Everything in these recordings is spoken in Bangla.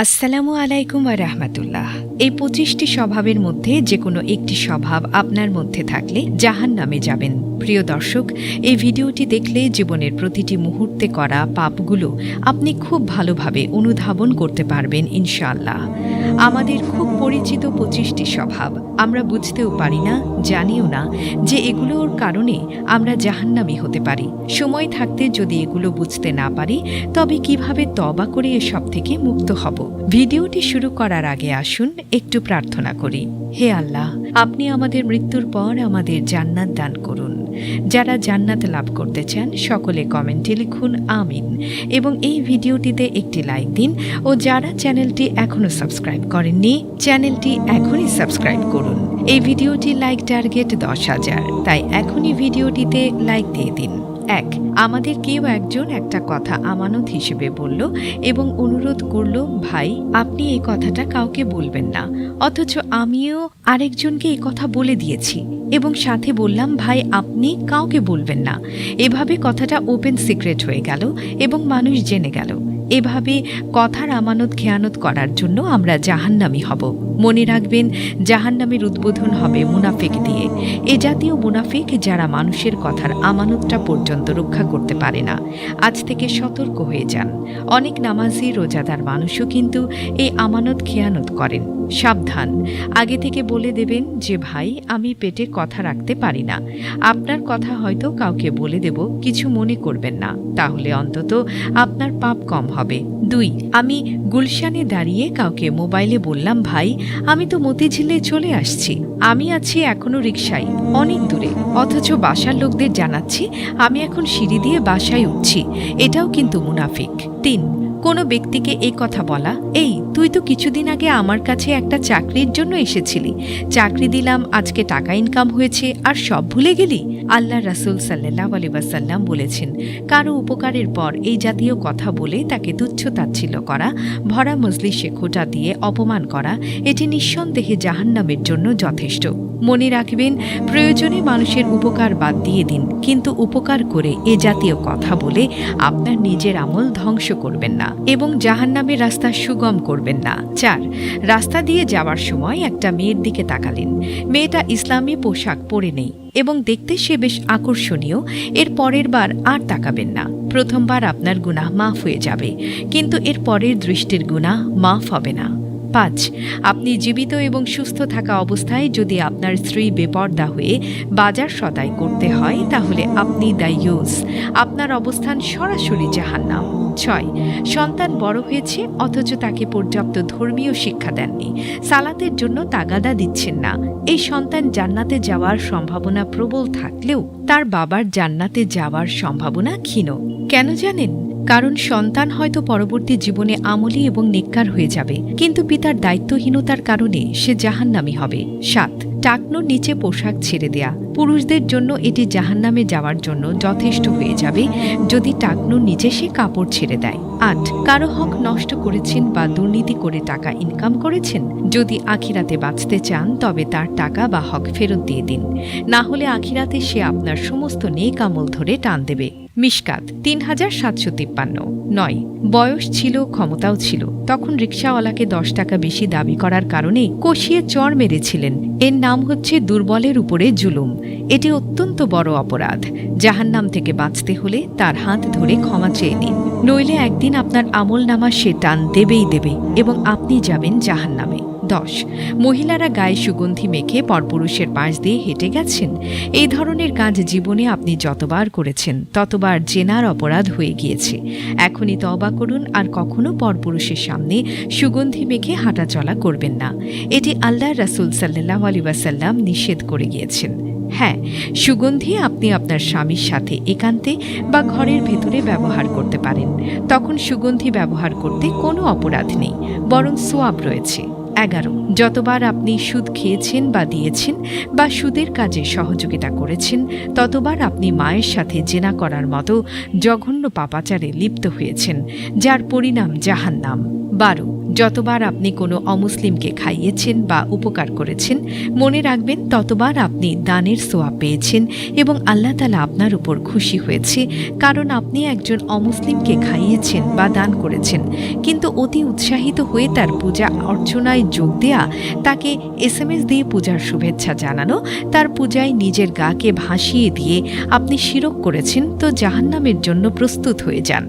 আসসালামু আলাইকুম ওয়া রাহমাতুল্লাহ। এই ২৫টি স্বভাবের মধ্যে যে কোনো একটি স্বভাব আপনার মধ্যে থাকলে জাহান্নামে যাবেন। প্রিয় দর্শক, এই ভিডিওটি দেখলে জীবনের প্রতিটি মুহূর্তে করা পাপগুলো আপনি খুব ভালোভাবে অনুধাবন করতে পারবেন ইনশাআল্লাহ। আমাদের খুব পরিচিত ২৫টি স্বভাব, আমরা বুঝতেও পারি না, জানিও না যে এগুলোর কারণে আমরা জাহান্নামী হতে পারি। সময় থাকতে যদি এগুলো বুঝতে না পারি, তবে কিভাবে তওবা করে এসব থেকে মুক্ত হব? ভিডিওটি শুরু করার আগে আসুন একটু প্রার্থনা করি। হে আল্লাহ, আপনি আমাদের মৃত্যুর পর আমাদের জান্নাত দান করুন। যারা জান্নাত লাভ করতে চান সকলে কমেন্টে লিখুন আমিন এবং এই ভিডিওটিতে একটি লাইক দিন। ও যারা চ্যানেলটি এখনো সাবস্ক্রাইব করেননি, চ্যানেলটি এখনই সাবস্ক্রাইব করুন। এই ভিডিওটি লাইক টার্গেট 10,000, তাই এখনই ভিডিওটিতে লাইক দিয়ে দিন। আমাদের কেউ একজন একটা কথা আমানত হিসেবে বলল এবং অনুরোধ করল, ভাই আপনি এই কথাটা কাউকে বলবেন না, অথচ আমিও আরেকজনকে এই কথা বলে দিয়েছি এবং সাথে বললাম, ভাই আপনি কাউকে বলবেন না। এভাবে কথাটা ওপেন সিক্রেট হয়ে গেল এবং মানুষ জেনে গেল। এভাবে কথার আমানত খেয়ানত করার জন্য আমরা জাহান্নামী হব। মনে রাখবেন, জাহান্নামের উদ্বোধন হবে মুনাফিক দিয়ে। এ জাতীয় মুনাফিক যারা মানুষের কথার আমানতটা পর্যন্ত রক্ষা করতে পারে না। আজ থেকে সতর্ক হয়ে যান। অনেক নামাজি রোজাদার মানুষও কিন্তু এই আমানত খেয়ানত করেন। সাবধান, আগে থেকে বলে দেবেন যে ভাই আমি পেটে কথা রাখতে পারি না, আপনার কথা হয়তো কাউকে বলে দেব, কিছু মনে করবেন না, তাহলে অন্তত আপনার পাপ কম হবে। আমি গুলশানে দাঁড়িয়ে কাউকে মোবাইলে বললাম, ভাই আমি তো মতিঝিলে চলে আসছি, আমি আছি এখনো রিকশায় অনেক দূরে, অথচ বাসার লোকদের জানাচ্ছি আমি এখন সিঁড়ি দিয়ে বাসায় উঠছি। এটাও কিন্তু মুনাফিক। কোনো ব্যক্তিকে এই কথা বলা, এই তুই তো কিছুদিন আগে আমার কাছে একটা চাকরির জন্য এসেছিলি, চাকরি দিলাম, আজকে টাকা ইনকাম হয়েছে আর সব ভুলে গেলি। আল্লাহ রাসূল সাল্লাল্লাহু আলাইহি ওয়াসাল্লাম বলেছেন, কারো উপকারের পর এই জাতীয় কথা বলে তাকে তুচ্ছ তাচ্ছিল্য করা, ভরা মজলিসে খোঁটা দিয়ে অপমান করা, এটি নিঃসন্দেহে জাহান্নামের জন্য যথেষ্ট। মনে রাখবেন, প্রয়োজনে মানুষের উপকার বাদ দিয়ে দিন, কিন্তু উপকার করে এ জাতীয় কথা বলে আপনার নিজের আমল ধ্বংস করবেন না এবং জাহান্নামের রাস্তা সুগম করবেন না। রাস্তা দিয়ে যাওয়ার সময় একটা মেয়ের দিকে তাকালেন। মেয়েটা ইসলামী পোশাক পরে নেই এবং দেখতে সে বেশ আকর্ষণীয়। এর পরের বার আর তাকাবেন না। প্রথমবার আপনার গুনাহ মাফ হয়ে যাবে, কিন্তু এর পরের দৃষ্টির গুনাহ মাফ হবে না। আপনি জীবিত এবং সুস্থ থাকা অবস্থায় যদি আপনার স্ত্রী বেপর্দা হয়ে বাজার সদাই করতে হয়, তাহলে আপনি দায়ুস, আপনার অবস্থান সরাসরি জাহান্নাম। সন্তান বড় হয়েছে অথচ তাকে পর্যাপ্ত ধর্মীয় শিক্ষা দেননি, সালাতের জন্য তাগাদা দিচ্ছেন না। এই সন্তান জান্নাতে যাওয়ার সম্ভাবনা প্রবল থাকলেও তার বাবার জান্নাতে যাওয়ার সম্ভাবনা ক্ষীণ। কেন জানেন? কারণ সন্তান হয়তো পরবর্তী জীবনে আমলী এবং নেককার হয়ে যাবে, কিন্তু পিতার দায়িত্বহীনতার কারণে সে জাহান্নামী হবে। টাকনোর নিচে পোশাক ছেড়ে দেয়া, পুরুষদের জন্য এটি জাহান্নামে যাওয়ার জন্য যথেষ্ট হয়ে যাবে যদি টাকনোর নিচে সে কাপড় ছেড়ে দেয়। কারো হক নষ্ট করেছেন বা দুর্নীতি করে টাকা ইনকাম করেছেন, যদি আখিরাতে বাঁচতে চান তবে তার টাকা বা হক ফেরত দিয়ে দিন, না হলে আখিরাতে সে আপনার সমস্ত নেক আমল ধরে টান দেবে। মিশকাত 3753। বয়স ছিল, ক্ষমতাও ছিল, তখন রিকশাওয়ালাকে 10 টাকা বেশি দাবি করার কারণে কষিয়ে চড় মেরেছিলেন। এর নাম হচ্ছে দুর্বলের উপরে জুলুম। এটি অত্যন্ত বড় অপরাধ। জাহান্নাম থেকে বাঁচতে হলে তার হাত ধরে ক্ষমা চেয়ে নিন, নইলে একদিন আপনার আমল নামা সে টান দেবেই দেবে এবং আপনি যাবেন জাহান্নামে। মহিলারা গায়ে সুগন্ধি মেখে পরপুরুষের পাশ দিয়ে হেঁটে গেছেন। এই ধরনের কাজ জীবনে আপনি যতবার করেছেন ততবার জেনার অপরাধ হয়ে গিয়েছে। এখনই তওবা করুন আর কখনো পরপুরুষের সামনে সুগন্ধি মেখে হাঁটাচলা করবেন না। এটি আল্লাহ রাসূল সাল্লাল্লাহু আলাইহি ওয়াসাল্লাম নিষেধ করে গিয়েছেন। সুগন্ধি আপনি আপনার স্বামীর সাথে একান্তে বা ঘরের ভেতরে ব্যবহার করতে পারেন। তখন সুগন্ধি ব্যবহার করতে কোনো অপরাধ নেই, বরং সোয়াব রয়েছে। 11 যতবার আপনি সুদ খেয়েছেন বা দিয়েছেন বা সুদের কাজে সহযোগিতা করেছেন, ততবার আপনি মায়ের সাথে জেনা করার মতো জঘন্য পাপাচারে লিপ্ত হয়েছেন, যার পরিণাম জাহান্নাম। 12 যতবার আপনি কোনো অমুসলিমকে খাইয়েছেন বা উপকার করেছেন, মনে রাখবেন ততবার আপনি দানের সোয়াব পেয়েছেন এবং আল্লাহ তাআলা আপনার উপর খুশি হয়েছে, কারণ আপনি একজন অমুসলিমকে খাইয়েছেন বা দান করেছেন। কিন্তু অতি উৎসাহিত হয়ে তার পূজা অর্চনায় যোগ দেয়া, তাকে SMS দিয়ে পূজার শুভেচ্ছা জানানো, তার পূজায় নিজের গাকে ভাসিয়ে দিয়ে আপনি শিরক করেছেন, তো জাহান্নামের জন্য প্রস্তুত হয়ে যান।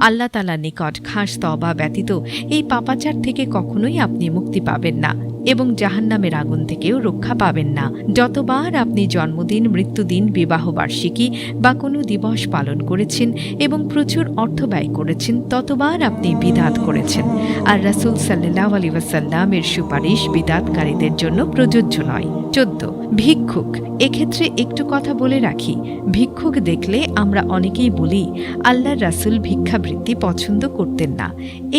আল্লাহ তাআলার নিকট খাস তওবা ব্যতীত এই পাপাচার থেকে কখনোই আপনি মুক্তি পাবেন না এবং জাহান্নামের আগুন থেকেও রক্ষা পাবেন না। যতবার আপনি জন্মদিন, মৃত্যুদিন, বিবাহবার্ষিকী বা কোনো দিবস পালন করেছেন এবং প্রচুর অর্থ ব্যয় করেছেন, ততবার আপনি বিদাত করেছেন। আর রাসূল সাল্লাল্লাহু আলাইহি ওয়াসাল্লামের সুপারিশ বিদাতকারীদের জন্য প্রযোজ্য নয়। 14, ভিক্ষুক। এক্ষেত্রে একটু কথা বলে রাখি, ভিক্ষুক দেখলে আমরা অনেকেই বলি আল্লাহর রাসূল ভিক্ষাবৃত্তি পছন্দ করতেন না,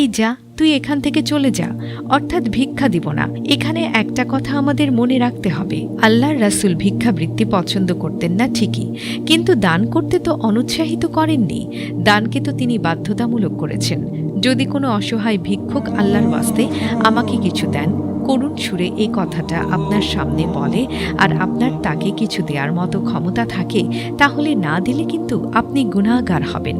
এই যা তুই এখান থেকে চলে যা, অর্থাৎ ভিক্ষা দিব না। এখানে একটা কথা আমাদের মনে রাখতে হবে, আল্লাহর রাসূল ভিক্ষাবৃত্তি পছন্দ করতেন না ঠিকই, কিন্তু দান করতে তো অনুৎসাহিত করেননি। দানকে তো তিনি বাধ্যতামূলক করেছেন। যদি কোনো অসহায় ভিক্ষুক আল্লাহর ওয়াস্তে আমাকে কিছু দেন, করুণ সুরে এই কথাটা আপনার সামনে বলে আর আপনার তাকে কিছু দেওয়ার মতো ক্ষমতা থাকে, তাহলে না দিলে কিন্তু আপনি গুনাহগার হবেন।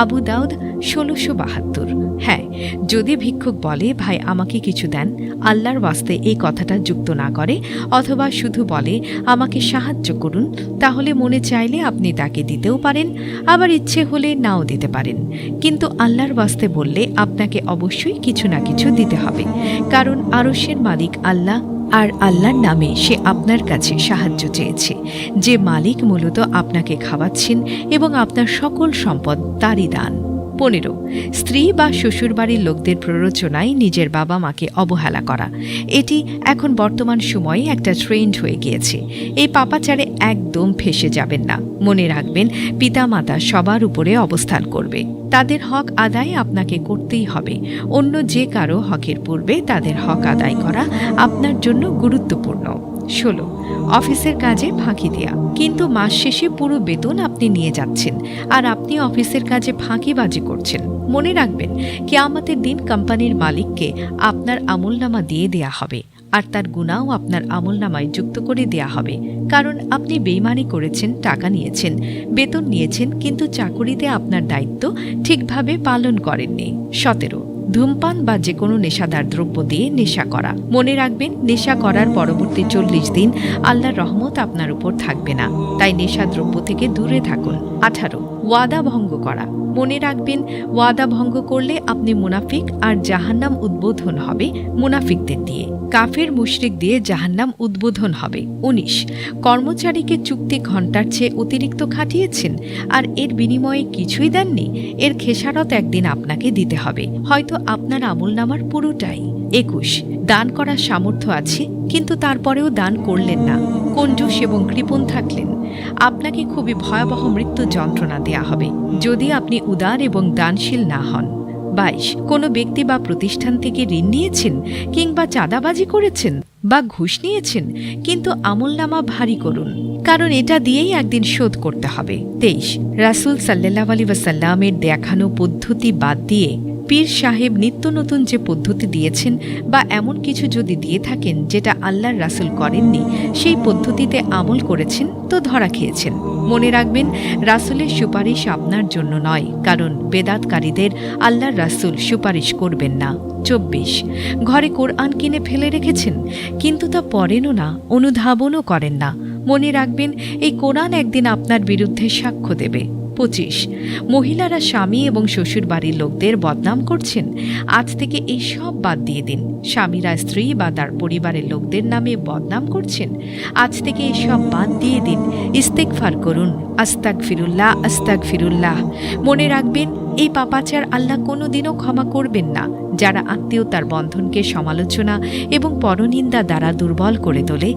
আবু দাউদ 1672। হ্যাঁ, যদি ভিক্ষুক বলে ভাই আমাকে কিছু দেন, আল্লাহর ওয়াস্তে এই কথাটা যুক্ত না করে, অথবা শুধু বলে আমাকে সাহায্য করুন, তাহলে মনে চাইলে আপনি তাকে দিতেও পারেন, আবার ইচ্ছে হলে নাও দিতে পারেন। কিন্তু আল্লাহর ওয়াস্তে বললে আপনাকে অবশ্যই কিছু না কিছু দিতে হবে, কারণ আরশের মালিক আল্লাহ, আর আল্লাহর নামে সে আপনার কাছে সাহায্য চেয়েছে। যে মালিক মূলত আপনাকে খাওয়াচ্ছেন এবং আপনার সকল সম্পদ তারই দান। 15, স্ত্রী বা শ্বশুরবাড়ির লোকদের প্ররোচনায় নিজের বাবা মাকে অবহেলা করা। এটি এখন বর্তমান সময়ে একটা ট্রেন্ড হয়ে গিয়েছে। এই পাপাচারে একদম ফেঁসে যাবেন না। মনে রাখবেন, পিতামাতা সবার উপরে অবস্থান করবে, তাদের হক আদায় আপনাকে করতেই হবে। অন্য যে কারো হকের পূর্বে তাদের হক আদায় করা আপনার জন্য গুরুত্বপূর্ণ। 16, অফিসের কাজে ফাঁকি দেয়া। কিন্তু মাস শেষে পুরো বেতন আপনি নিয়ে যাচ্ছেন আর আপনি অফিসের কাজে ফাঁকিবাজি করছেন। মনে রাখবেন, কিয়ামতের দিন কোম্পানির মালিককে আপনার আমলনামা দিয়ে দেয়া হবে আর তার গুনাহও আপনার আমলনামায় যুক্ত করে দেয়া হবে, কারণ আপনি বেইমানি করেছেন, টাকা নিয়েছেন, বেতন নিয়েছেন, কিন্তু চাকুরিতে আপনার দায়িত্ব ঠিকভাবে পালন করেননি। 17, ধূমপান বা যে কোনো নেশাদার দ্রব্য দিয়ে নেশা করা। মনে রাখবেন, নেশা করার পরবর্তী 40 দিন আল্লাহর রহমত আপনার উপর থাকবে না, তাই নেশা দ্রব্য থেকে দূরে থাকুন। 18, ওয়াদা ভঙ্গ করা। মনে রাখবেন, ওয়াদা ভঙ্গ করলে আপনি মুনাফিক, আর জাহান্নাম উদ্বোধন হবে মুনাফিকদের দিয়ে, কাফের মুশরিক দিয়ে জাহান্নাম উদ্বোধন হবে। 19, কর্মচারীকে চুক্তি ঘণ্টার চেয়ে অতিরিক্ত খাটিয়েছেন আর এর বিনিময়ে কিছুই দেননি, এর খেসারত একদিন আপনাকে দিতে হবে, হয়তো আপনার আমলনামার পুরোটাই। 21, দান করার সামর্থ্য আছে কিন্তু তারপরেও দান করলেন না, কঞ্জুস এবং কৃপণ থাকলেন, আপনাকে খুবই ভয়াবহ মৃত্যু যন্ত্রণা দেয়া হবে যদি আপনি উদার এবং দানশীল না হন। 22, কোনো ব্যক্তি বা প্রতিষ্ঠান থেকে ঋণ নিয়েছেন কিংবা চাঁদাবাজি করেছেন বা ঘুষ নিয়েছেন, কিন্তু আমলনামা ভারী করুন, কারণ এটা দিয়েই একদিন শোধ করতে হবে। 23, রাসূল সাল্লাল্লাহু আলাইহি ওয়াসাল্লামের দেখানো পদ্ধতি বাদ দিয়ে পীর সাহেব নিত্য নতুন যে পদ্ধতি দিয়েছেন বা এমন কিছু যদি দিয়ে থাকেন যেটা আল্লাহর রাসূল করেননি, সেই পদ্ধতিতে আমল করেছেন তো ধরা খেয়েছেন। মনে রাখবেন, রাসূলের সুপারিশ আপনার জন্য নয়, কারণ বেদাতকারীদের আল্লাহর রাসূল সুপারিশ করবেন না। 24, ঘরে কোরআন কিনে ফেলে রেখেছেন কিন্তু তা পড়েনও না, অনুধাবনও করেন না। মনে রাখবেন, এই কোরআন একদিন আপনার বিরুদ্ধে সাক্ষ্য দেবে। 25, মহিলারা স্বামী এবং শ্বশুর বাড়ির লোকদের বদনাম করছেন, আজ থেকে এই সব বাদ দিয়ে দিন। স্বামীরা স্ত্রী বা তার পরিবারের লোকদের নামে বদনাম করছেন, আজ থেকে এই সব বাদ দিয়ে দিন, ইস্তেগফার করুন, আস্তাগফিরুল্লাহ আস্তাগফিরুল্লাহ। মনে রাখবেন, এই পাপাচার আল্লাহ কোনোদিনও ক্ষমা করবেন না, যারা আত্মীয়তার বন্ধনকে সমালোচনা এবং পরনিন্দা দ্বারা দুর্বল করে তোলে।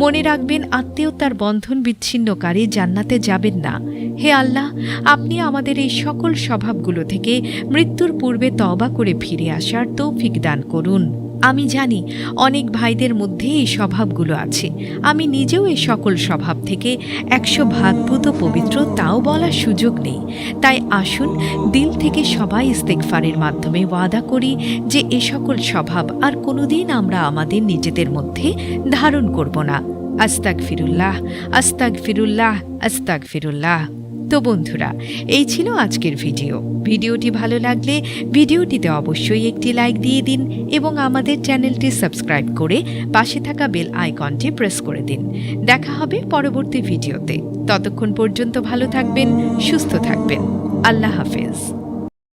মনে রাখবেন, আত্মীয়তার বন্ধন বিচ্ছিন্নকারী জান্নাতে যাবেন না। হে আল্লাহ, আপনি আমাদের এই সকল স্বভাবগুলো থেকে মৃত্যুর পূর্বে তওবা করে ফিরে আসার তৌফিক দান করুন। আমি জানি অনেক ভাইদের মধ্যে এই স্বভাবগুলো আছে। আমি নিজেও এই সকল স্বভাব থেকে 100% পবিত্র তাও বলার সুযোগ নেই। তাই আসুন দিল থেকে সবাই ইস্তেগফারের মাধ্যমে ওয়াদা করি যে এ সকল স্বভাব আর কোনোদিন আমরা আমাদের নিজেদের মধ্যে ধারণ করব না। আস্তাগফিরুল্লাহ, আস্তাগফিরুল্লাহ, আস্তাগফিরুল্লাহ। তো বন্ধুরা, এই ছিল আজকের ভিডিওটি ভালো লাগলে ভিডিওটিতে অবশ্যই একটি লাইক দিয়ে দিন এবং আমাদের চ্যানেলটি সাবস্ক্রাইব করে পাশে থাকা বেল আইকনটি প্রেস করে দিন। দেখা হবে পরবর্তী ভিডিওতে। ততক্ষণ পর্যন্ত ভালো থাকবেন, সুস্থ থাকবেন। আল্লাহ হাফেজ।